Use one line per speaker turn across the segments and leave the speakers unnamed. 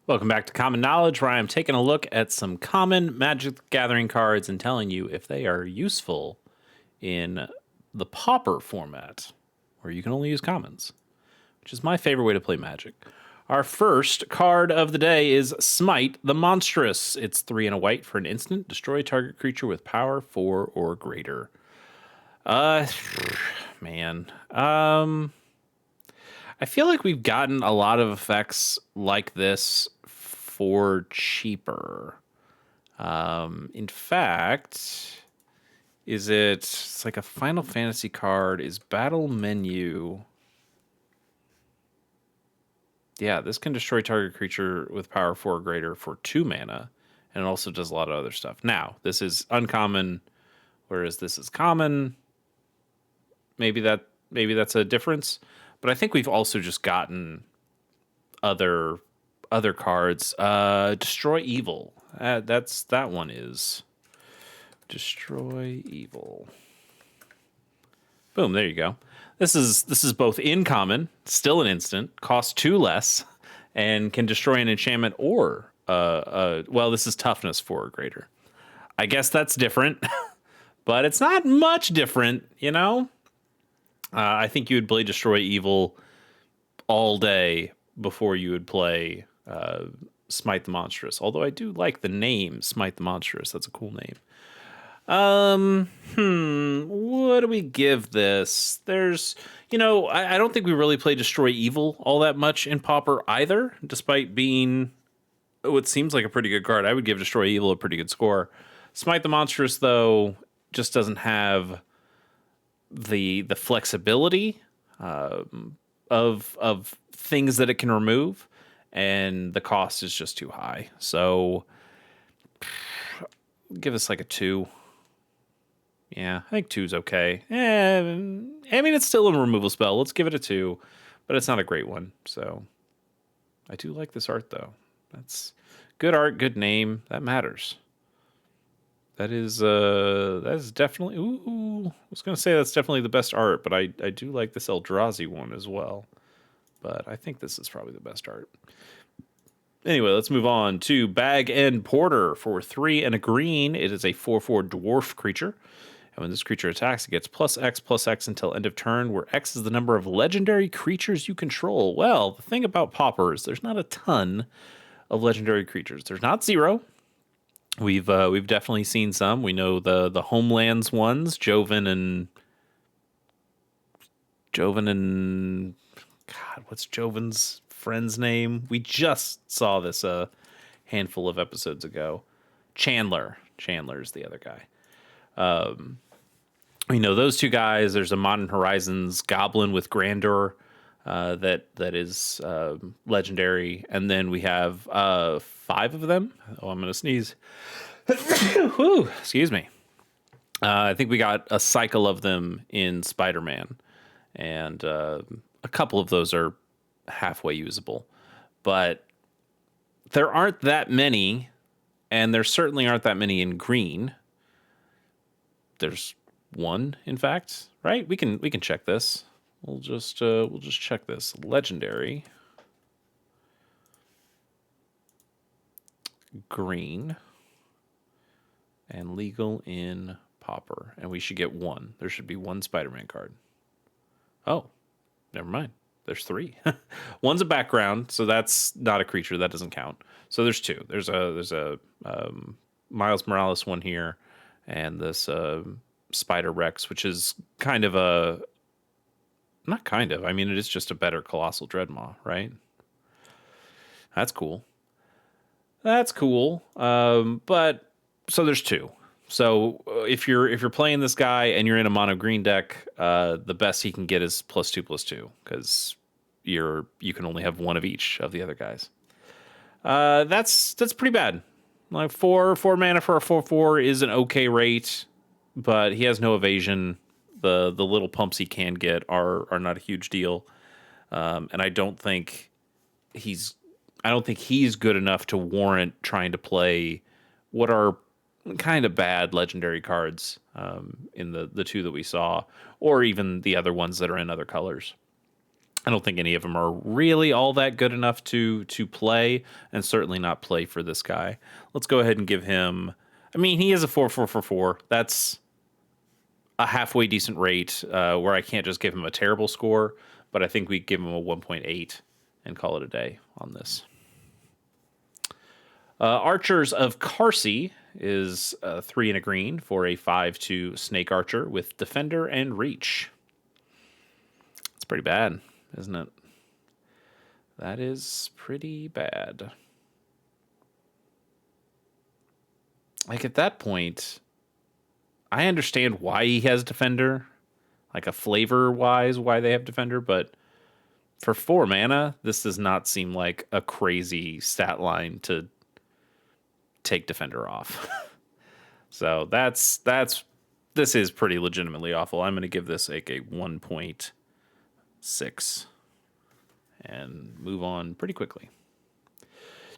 Welcome back to Common Knowledge, where I am taking a look at some common Magic the Gathering cards and telling you if they are useful in the Pauper format, where you can only use commons, which is my favorite way to play Magic. Our first card of the day is Smite the Monstrous. It's 3 and a white for an instant. Destroy target creature with power 4 or greater. Man. I feel like we've gotten a lot of effects like this for cheaper. In fact, it's like a Final Fantasy card is Battle Menu. Yeah, this can destroy target creature with power 4 or greater for 2 mana, and it also does a lot of other stuff. Now, this is uncommon, whereas this is common. Maybe that's a difference. But I think we've also just gotten other cards. Destroy Evil. That one is Destroy Evil. Boom, there you go. This is both uncommon, still an instant, costs 2 less, and can destroy an enchantment or well, this is toughness 4 or greater. I guess that's different, but it's not much different, you know? I think you would play Destroy Evil all day before you would play Smite the Monstrous. Although I do like the name Smite the Monstrous. That's a cool name. What do we give this? There's, I don't think we really play Destroy Evil all that much in Pauper either, despite being what seems like a pretty good card. I would give Destroy Evil a pretty good score. Smite the Monstrous, though, just doesn't have the flexibility of things that it can remove, and the cost is just too high. So give us like a 2. Yeah, I think 2 is okay. I mean, it's still a removal spell. Let's give it a 2, but it's not a great one. So I do like this art, though. That's good art, good name. That matters. That is definitely. Ooh, I was gonna say that's definitely the best art, but I do like this Eldrazi one as well. But I think this is probably the best art. Anyway, let's move on to Bag and Porter for 3 and a green. It is a 4/4 dwarf creature. And when this creature attacks, it gets +X until end of turn, where X is the number of legendary creatures you control. Well, the thing about Pauper is there's not a ton of legendary creatures. There's not 0. We've definitely seen some. We know the Homelands ones, Joven and God, what's Joven's friend's name? We just saw this a handful of episodes ago. Chandler is the other guy. We know those two guys. There's a Modern Horizons Goblin with Grandeur that is legendary, and then we have 5 of them. Oh, I'm gonna sneeze. Whew, excuse me. I think we got a cycle of them in Spider-Man, and a couple of those are halfway usable, but there aren't that many, and there certainly aren't that many in green. There's 1, in fact, right? We can check this. We'll just check this. Legendary green and legal in Pauper, and we should get 1. There should be 1 Spider-Man card. Oh, never mind. There's 3. One's a background, so that's not a creature. That doesn't count. So there's 2. There's a Miles Morales one here, and this Spider Rex, which is kind of not kind of. I mean, it is just a better Colossal Dreadmaw, right? That's cool. But so there's 2. So if you're playing this guy and you're in a mono green deck, the best he can get is +2/+2, because you can only have 1 of each of the other guys. That's pretty bad. Like 4 mana for a 4/4 is an okay rate, but he has no evasion. The little pumps he can get are not a huge deal, and I don't think he's good enough to warrant trying to play what are kind of bad legendary cards in the 2 that we saw, or even the other ones that are in other colors. I don't think any of them are really all that good enough to play, and certainly not play for this guy. Let's go ahead and give him. I mean, he is a 4-4-4-4. That's a halfway decent rate, where I can't just give him a terrible score, but I think we give him a 1.8 and call it a day on this. Archers of Carsey is 3 and a green for a 5/2 Snake Archer with Defender and Reach. It's pretty bad, isn't it? That is pretty bad. Like, at that point, I understand why he has Defender, like a flavor-wise, why they have Defender, but for 4 mana, this does not seem like a crazy stat line to take Defender off. So this is pretty legitimately awful. I'm going to give this like a 1.6 and move on pretty quickly.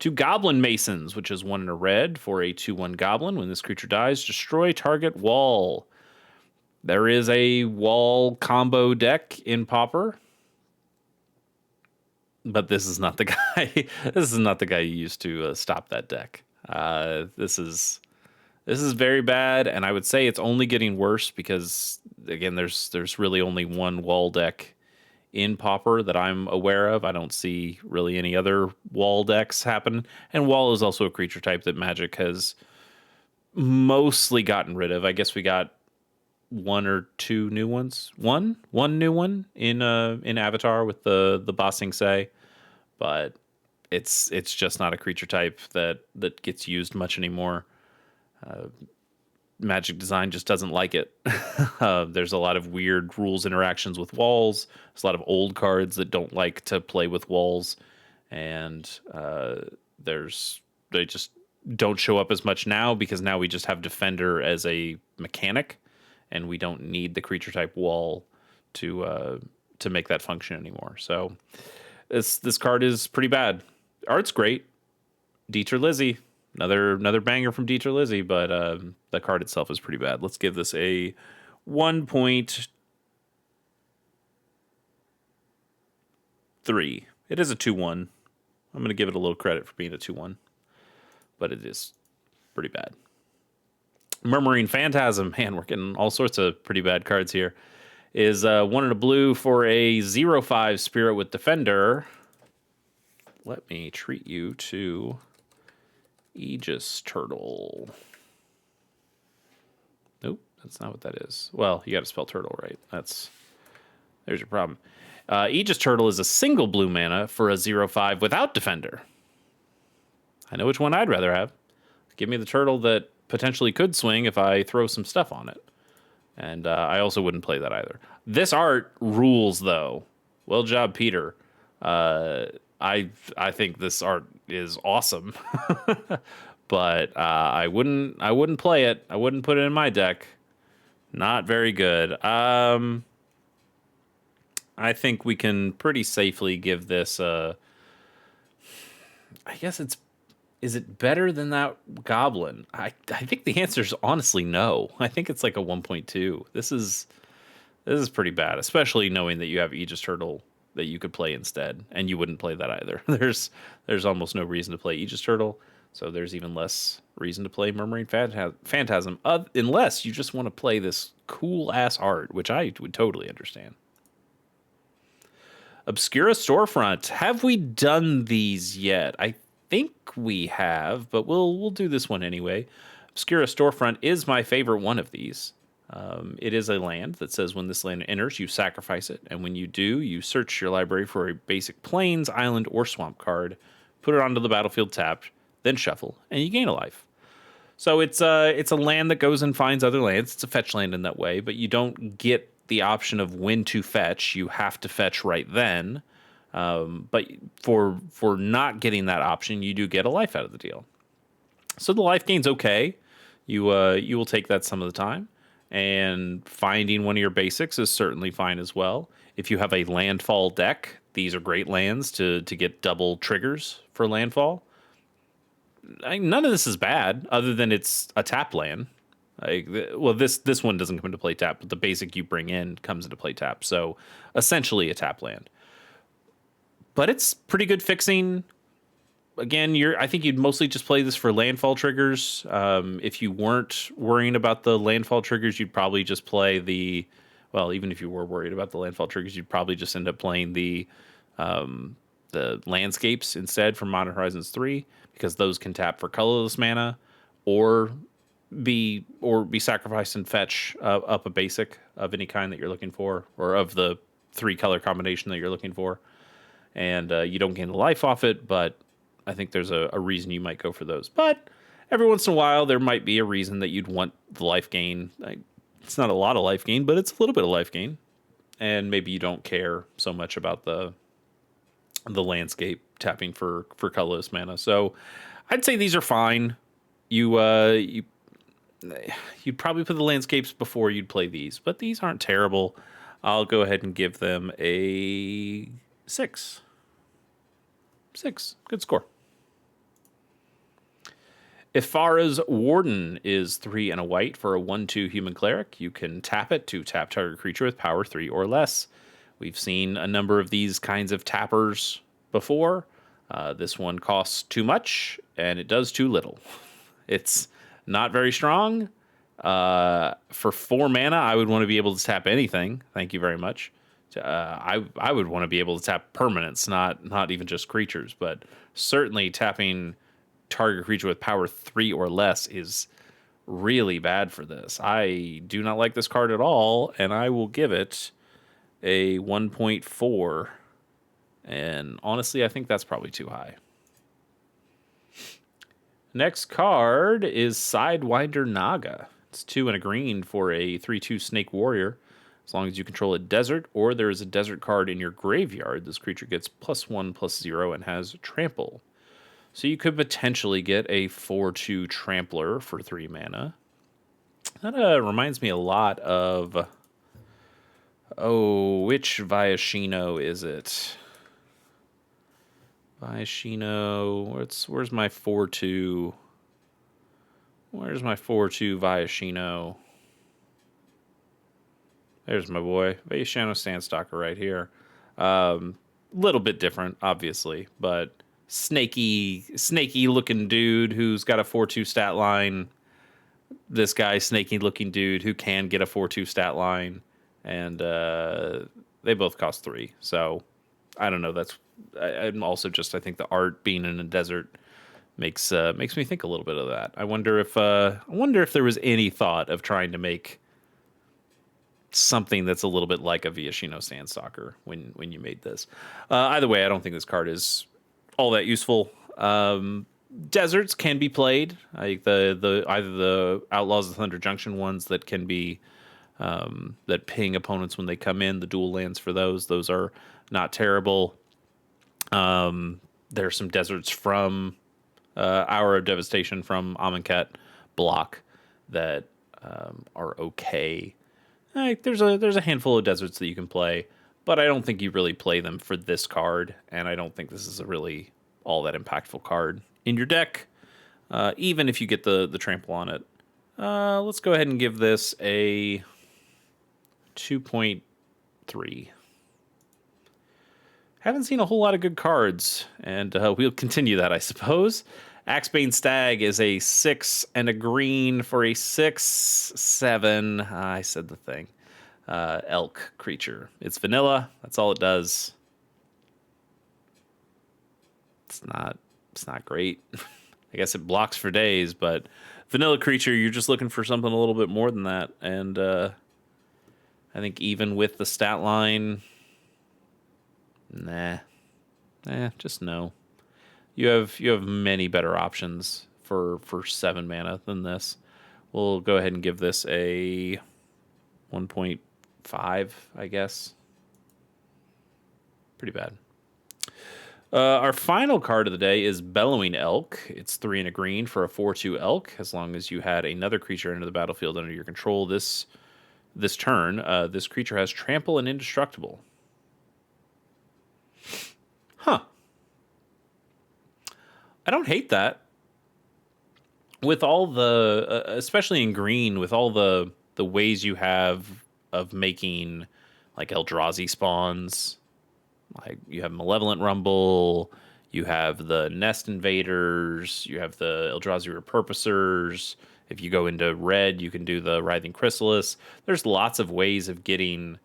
To Goblin Masons, which is 1 and a red for a 2/1 goblin. When this creature dies, destroy target wall. There is a wall combo deck in Pauper, but this is not the guy. This is not the guy you used to stop that deck. This is very bad, and I would say it's only getting worse because, again, there's really only one wall deck in Pauper that I'm aware of. I don't see really any other wall decks happen, and wall is also a creature type that Magic has mostly gotten rid of. I guess we got 1 or 2 new ones. One new one in Avatar with the Bossing Say, but it's just not a creature type that gets used much anymore. Magic Design just doesn't like it. There's a lot of weird rules interactions with walls. There's a lot of old cards that don't like to play with walls, and they just don't show up as much now because now we just have Defender as a mechanic, and we don't need the creature type wall to make that function anymore. So this card is pretty bad. Art's great. Dieter Lizzie. Another banger from Dieter Lizzie, but the card itself is pretty bad. Let's give this a 1.3. It is a 2/1. I'm going to give it a little credit for being a 2/1, but it is pretty bad. Murmuring Phantasm, man, we're getting all sorts of pretty bad cards here. Is 1 and a blue for a 0/5 Spirit with Defender. Let me treat you to Aegis Turtle. Nope, that's not what that is. Well, you got to spell turtle right. There's your problem. Aegis Turtle is a single blue mana for a 0/5 without Defender. I know which one I'd rather have. Give me the turtle that potentially could swing if I throw some stuff on it. And I also wouldn't play that either. This art rules, though. Well job, Peter. I think this art is awesome, but I wouldn't play it. I wouldn't put it in my deck. Not very good. I think we can pretty safely give this I guess is it better than that goblin? I think the answer is honestly no. I think it's like a 1.2. This is pretty bad, especially knowing that you have Aegis Turtle that you could play instead, and you wouldn't play that either. There's almost no reason to play Aegis Turtle, so there's even less reason to play Murmuring Phantasm, unless you just want to play this cool-ass art, which I would totally understand. Obscura Storefront. Have we done these yet? I think we have, but we'll do this one anyway. Obscura Storefront is my favorite one of these. It is a land that says when this land enters, you sacrifice it, and when you do, you search your library for a basic plains, island, or swamp card, put it onto the battlefield tapped, then shuffle, and you gain a life. So it's a land that goes and finds other lands. It's a fetch land in that way, but you don't get the option of when to fetch. You have to fetch right then. But for not getting that option, you do get a life out of the deal. So the life gain's okay. You will take that some of the time. And finding one of your basics is certainly fine as well. If you have a landfall deck, these are great lands to get double triggers for landfall. None of this is bad, other than it's a tap land. Well, this one doesn't come into play tap, but the basic you bring in comes into play tap. So essentially a tap land. but it's pretty good fixing. Again, I think you'd mostly just play this for landfall triggers. If you weren't worrying about the landfall triggers, you'd probably just play well, even if you were worried about the landfall triggers, you'd probably just end up playing the landscapes instead from Modern Horizons 3, because those can tap for colorless mana, or be sacrificed and fetch up a basic of any kind that you're looking for, or of the 3 color combination that you're looking for, and you don't gain the life off it, but I think there's a reason you might go for those. But every once in a while, there might be a reason that you'd want the life gain. It's not a lot of life gain, but it's a little bit of life gain, and maybe you don't care so much about the landscape tapping for colorless mana. So I'd say these are fine. You'd probably put the landscapes before you'd play these, but these aren't terrible. I'll go ahead and give them a 6. 6. Good score. Ifara's Warden is 3 and a white for a 1/2 human cleric. You can tap it to tap target creature with power 3 or less. We've seen a number of these kinds of tappers before. This one costs too much, and it does too little. It's not very strong. For 4 mana, I would want to be able to tap anything. Thank you very much. I would want to be able to tap permanents, not even just creatures, but certainly tapping target creature with power 3 or less is really bad for this. I do not like this card at all, and I will give it a 1.4. And honestly, I think that's probably too high. Next card is Sidewinder Naga. It's 2 and a green for a 3/2 Snake Warrior. As long as you control a desert, or there is a desert card in your graveyard, this creature gets +1/+0 and has Trample. So you could potentially get a 4/2 Trampler for 3 mana. That reminds me a lot of... Oh, which Viashino is it? Viashino... Where's my 4/2? Where's my 4/2 Viashino? There's my boy. Viashino Sandstalker right here. Little bit different, obviously, but snaky looking dude who's got a 4/2 stat line. This guy, snaky looking dude who can get a 4/2 stat line, and they both cost 3. So I don't know. I'm also just, I think the art being in a desert makes me think a little bit of that. I wonder if there was any thought of trying to make something that's a little bit like a Viashino Sandstalker when you made this. Either way, I don't think this card is all that useful. Deserts can be played. Like either the Outlaws of Thunder Junction ones that can be that ping opponents when they come in. The dual lands for those are not terrible. There's some deserts from Hour of Devastation from Amonkhet block that are okay. There's a handful of deserts that you can play, but I don't think you really play them for this card, and I don't think this is a really all that impactful card in your deck, even if you get the trample on it. Let's go ahead and give this a 2.3. Haven't seen a whole lot of good cards, and we'll continue that, I suppose. Axebane Stag is a 6 and a green for a 6/7. I said the thing. Elk creature. It's vanilla. That's all it does. It's not great. I guess it blocks for days, but vanilla creature, you're just looking for something a little bit more than that. And I think even with the stat line, just no. You have many better options for 7 mana than this. We'll go ahead and give this a 1.5, I guess. Pretty bad. Our final card of the day is Bellowing Elk. It's 3 and a green for a 4/2 elk. As long as you had another creature into the battlefield under your control this turn, this creature has Trample and Indestructible. Huh. I don't hate that. With all the, especially in green, with all the ways you have of making like Eldrazi spawns Like you have Malevolent Rumble, you have the Nest Invaders, you have the Eldrazi Repurposers. If you go into red, you can do the Writhing Chrysalis. There's lots of ways of getting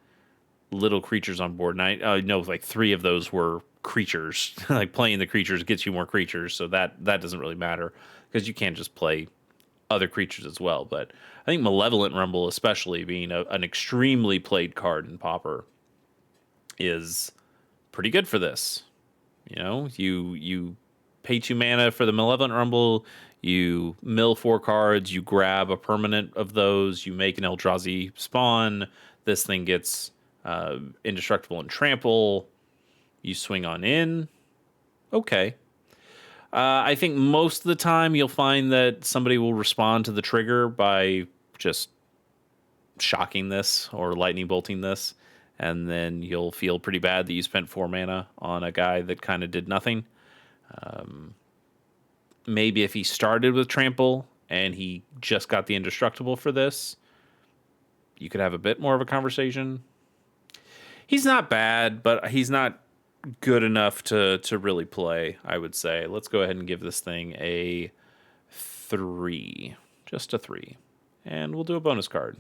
little creatures on board. And I know like 3 of those were creatures. Like playing the creatures gets you more creatures, so that doesn't really matter because you can't just play other creatures as well. But I think Malevolent Rumble, especially being an extremely played card in Pauper, is pretty good for this. You pay 2 mana for the Malevolent Rumble, you mill 4 cards, you grab a permanent of those, you make an Eldrazi spawn. This thing gets indestructible and trample. You swing on in. Okay. I think most of the time you'll find that somebody will respond to the trigger by just shocking this or lightning bolting this, and then you'll feel pretty bad that you spent 4 mana on a guy that kind of did nothing. Maybe if he started with trample and he just got the indestructible for this, you could have a bit more of a conversation. He's not bad, but he's not good enough to really play, I would say. Let's go ahead and give this thing a 3. Just a 3. And we'll do a bonus card,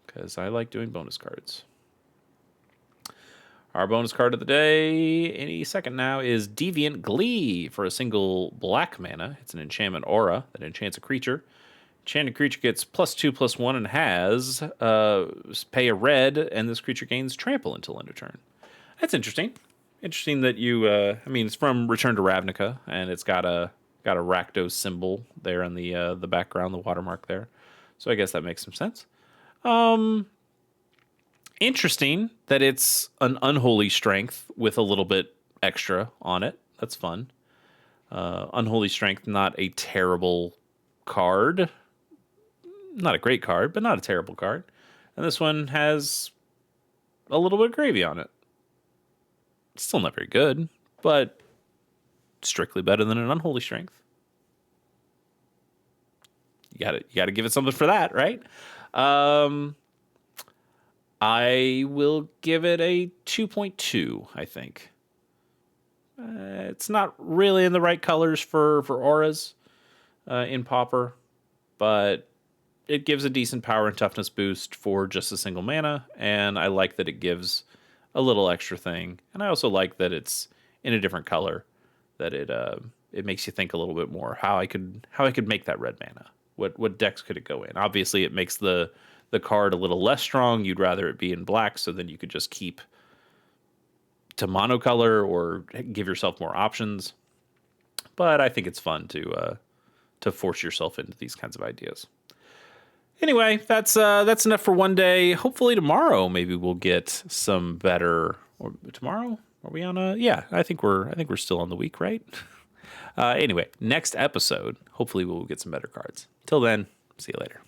because I like doing bonus cards. Our bonus card of the day, any second now, is Deviant Glee. For a single black mana, it's an enchantment aura that enchants a creature. Enchanted creature gets +2/+1 and has pay a red, and this creature gains trample until end of turn. That's interesting. Interesting that you. It's from Return to Ravnica, and it's got a Rakdos symbol there in the background, the watermark there. So I guess that makes some sense. Interesting that it's an Unholy Strength with a little bit extra on it. That's fun. Unholy Strength, not a terrible card. Not a great card, but not a terrible card. And this one has a little bit of gravy on it. It's still not very good, but strictly better than an Unholy Strength. You gotta give it something for that, right? I will give it a 2.2, I think. It's not really in the right colors for auras in Pauper, but it gives a decent power and toughness boost for just a single mana, and I like that it gives a little extra thing. And I also like that it's in a different color, that it makes you think a little bit more how I could make that red mana. What decks could it go in? Obviously, it makes the card a little less strong. You'd rather it be in black, so then you could just keep to monocolor or give yourself more options. But I think it's fun to force yourself into these kinds of ideas. Anyway, that's enough for one day. Hopefully tomorrow, maybe we'll get some better. Or tomorrow, are we on a? Yeah, I think we're still on the week, right? Anyway, next episode, hopefully we'll get some better cards. Till then, see you later.